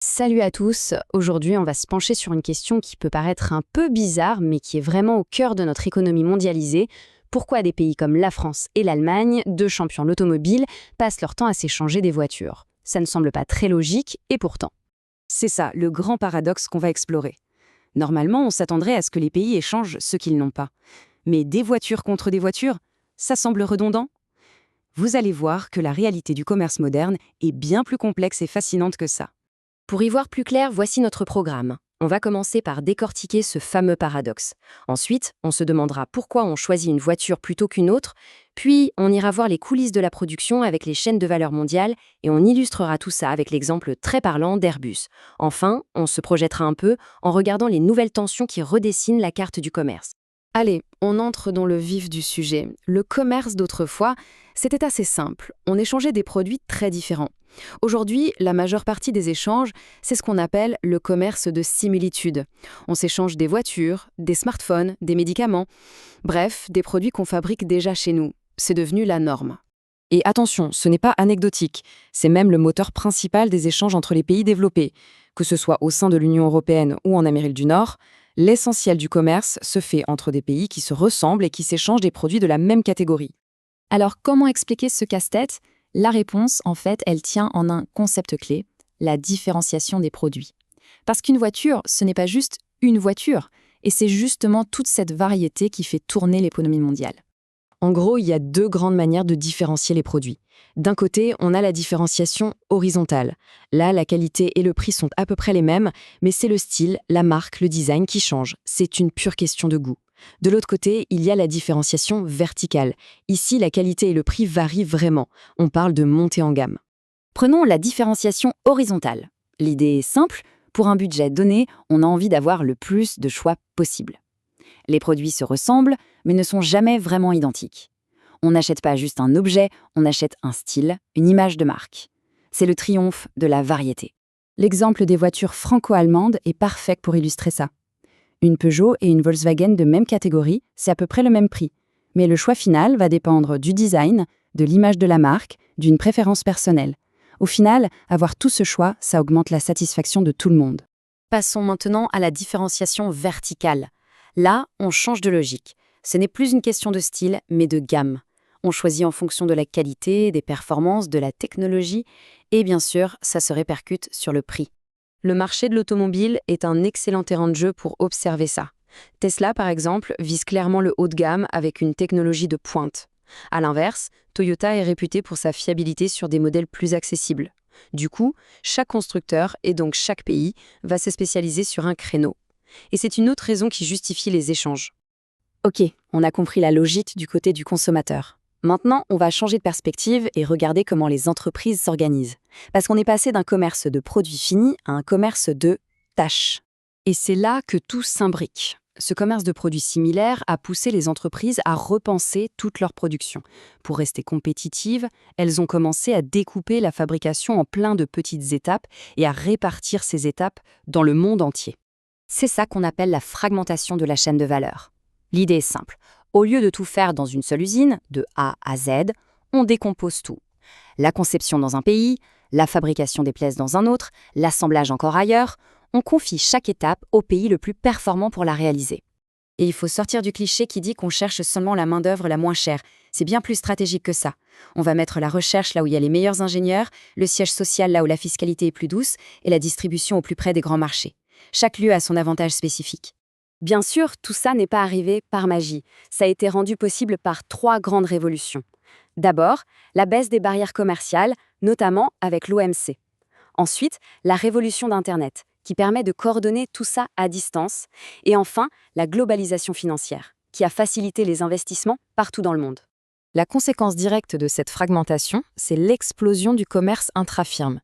Salut à tous, aujourd'hui on va se pencher sur une question qui peut paraître un peu bizarre mais qui est vraiment au cœur de notre économie mondialisée. Pourquoi des pays comme la France et l'Allemagne, deux champions de l'automobile, passent leur temps à s'échanger des voitures? Ça ne semble pas très logique et pourtant. C'est ça, le grand paradoxe qu'on va explorer. Normalement, on s'attendrait à ce que les pays échangent ce qu'ils n'ont pas. Mais des voitures contre des voitures, ça semble redondant? Vous allez voir que la réalité du commerce moderne est bien plus complexe et fascinante que ça. Pour y voir plus clair, voici notre programme. On va commencer par décortiquer ce fameux paradoxe. Ensuite, on se demandera pourquoi on choisit une voiture plutôt qu'une autre, puis on ira voir les coulisses de la production avec les chaînes de valeur mondiale et on illustrera tout ça avec l'exemple très parlant d'Airbus. Enfin, on se projettera un peu en regardant les nouvelles tensions qui redessinent la carte du commerce. Allez, on entre dans le vif du sujet. Le commerce d'autrefois, c'était assez simple. On échangeait des produits très différents. Aujourd'hui, la majeure partie des échanges, c'est ce qu'on appelle le commerce de similitude. On s'échange des voitures, des smartphones, des médicaments, bref, des produits qu'on fabrique déjà chez nous. C'est devenu la norme. Et attention, ce n'est pas anecdotique, c'est même le moteur principal des échanges entre les pays développés. Que ce soit au sein de l'Union européenne ou en Amérique du Nord, l'essentiel du commerce se fait entre des pays qui se ressemblent et qui s'échangent des produits de la même catégorie. Alors, comment expliquer ce casse-tête? La réponse, en fait, elle tient en un concept clé, la différenciation des produits. Parce qu'une voiture, ce n'est pas juste une voiture, et c'est justement toute cette variété qui fait tourner l'économie mondiale. En gros, il y a deux grandes manières de différencier les produits. D'un côté, on a la différenciation horizontale. Là, la qualité et le prix sont à peu près les mêmes, mais c'est le style, la marque, le design qui changent. C'est une pure question de goût. De l'autre côté, il y a la différenciation verticale. Ici, la qualité et le prix varient vraiment. On parle de montée en gamme. Prenons la différenciation horizontale. L'idée est simple, pour un budget donné, on a envie d'avoir le plus de choix possible. Les produits se ressemblent, mais ne sont jamais vraiment identiques. On n'achète pas juste un objet, on achète un style, une image de marque. C'est le triomphe de la variété. L'exemple des voitures franco-allemandes est parfait pour illustrer ça. Une Peugeot et une Volkswagen de même catégorie, c'est à peu près le même prix. Mais le choix final va dépendre du design, de l'image de la marque, d'une préférence personnelle. Au final, avoir tout ce choix, ça augmente la satisfaction de tout le monde. Passons maintenant à la différenciation verticale. Là, on change de logique. Ce n'est plus une question de style, mais de gamme. On choisit en fonction de la qualité, des performances, de la technologie, et bien sûr, ça se répercute sur le prix. Le marché de l'automobile est un excellent terrain de jeu pour observer ça. Tesla, par exemple, vise clairement le haut de gamme avec une technologie de pointe. À l'inverse, Toyota est réputé pour sa fiabilité sur des modèles plus accessibles. Du coup, chaque constructeur, et donc chaque pays, va se spécialiser sur un créneau. Et c'est une autre raison qui justifie les échanges. Ok, on a compris la logique du côté du consommateur. Maintenant, on va changer de perspective et regarder comment les entreprises s'organisent. Parce qu'on est passé d'un commerce de produits finis à un commerce de tâches. Et c'est là que tout s'imbrique. Ce commerce de produits similaires a poussé les entreprises à repenser toute leur production. Pour rester compétitives, elles ont commencé à découper la fabrication en plein de petites étapes et à répartir ces étapes dans le monde entier. C'est ça qu'on appelle la fragmentation de la chaîne de valeur. L'idée est simple. Au lieu de tout faire dans une seule usine, de A à Z, on décompose tout. La conception dans un pays, la fabrication des pièces dans un autre, l'assemblage encore ailleurs, on confie chaque étape au pays le plus performant pour la réaliser. Et il faut sortir du cliché qui dit qu'on cherche seulement la main-d'œuvre la moins chère. C'est bien plus stratégique que ça. On va mettre la recherche là où il y a les meilleurs ingénieurs, le siège social là où la fiscalité est plus douce et la distribution au plus près des grands marchés. Chaque lieu a son avantage spécifique. Bien sûr, tout ça n'est pas arrivé par magie. Ça a été rendu possible par 3 grandes révolutions. D'abord, la baisse des barrières commerciales, notamment avec l'OMC. Ensuite, la révolution d'Internet, qui permet de coordonner tout ça à distance. Et enfin, la globalisation financière, qui a facilité les investissements partout dans le monde. La conséquence directe de cette fragmentation, c'est l'explosion du commerce intra-firme.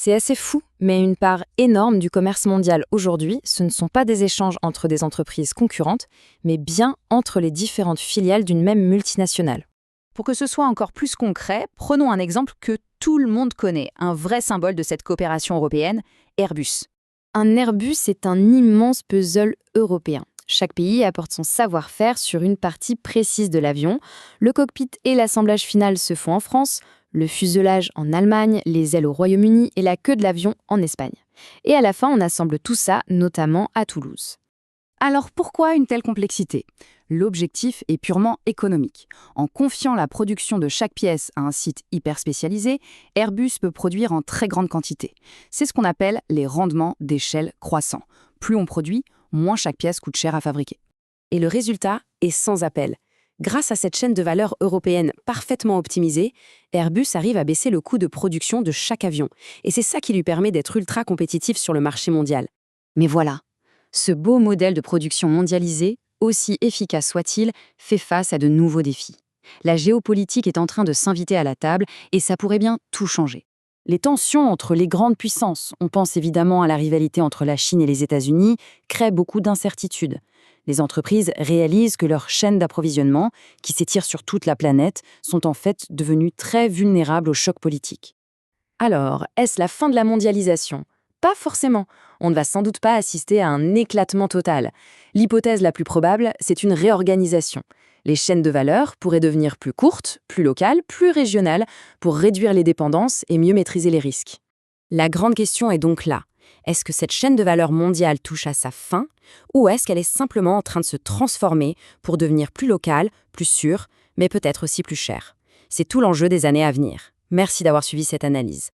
C'est assez fou, mais une part énorme du commerce mondial aujourd'hui, ce ne sont pas des échanges entre des entreprises concurrentes, mais bien entre les différentes filiales d'une même multinationale. Pour que ce soit encore plus concret, prenons un exemple que tout le monde connaît, un vrai symbole de cette coopération européenne, Airbus. Un Airbus est un immense puzzle européen. Chaque pays apporte son savoir-faire sur une partie précise de l'avion. Le cockpit et l'assemblage final se font en France, le fuselage en Allemagne, les ailes au Royaume-Uni et la queue de l'avion en Espagne. Et à la fin, on assemble tout ça, notamment à Toulouse. Alors pourquoi une telle complexité? L'objectif est purement économique. En confiant la production de chaque pièce à un site hyper spécialisé, Airbus peut produire en très grande quantité. C'est ce qu'on appelle les rendements d'échelle croissants. Plus on produit, moins chaque pièce coûte cher à fabriquer. Et le résultat est sans appel. Grâce à cette chaîne de valeur européenne parfaitement optimisée, Airbus arrive à baisser le coût de production de chaque avion. Et c'est ça qui lui permet d'être ultra compétitif sur le marché mondial. Mais voilà, ce beau modèle de production mondialisé, aussi efficace soit-il, fait face à de nouveaux défis. La géopolitique est en train de s'inviter à la table et ça pourrait bien tout changer. Les tensions entre les grandes puissances, on pense évidemment à la rivalité entre la Chine et les États-Unis, créent beaucoup d'incertitudes. Les entreprises réalisent que leurs chaînes d'approvisionnement, qui s'étirent sur toute la planète, sont en fait devenues très vulnérables aux chocs politiques. Alors, est-ce la fin de la mondialisation? Pas forcément. On ne va sans doute pas assister à un éclatement total. L'hypothèse la plus probable, c'est une réorganisation. Les chaînes de valeur pourraient devenir plus courtes, plus locales, plus régionales, pour réduire les dépendances et mieux maîtriser les risques. La grande question est donc là. Est-ce que cette chaîne de valeur mondiale touche à sa fin, ou est-ce qu'elle est simplement en train de se transformer pour devenir plus locale, plus sûre, mais peut-être aussi plus chère? C'est tout l'enjeu des années à venir. Merci d'avoir suivi cette analyse.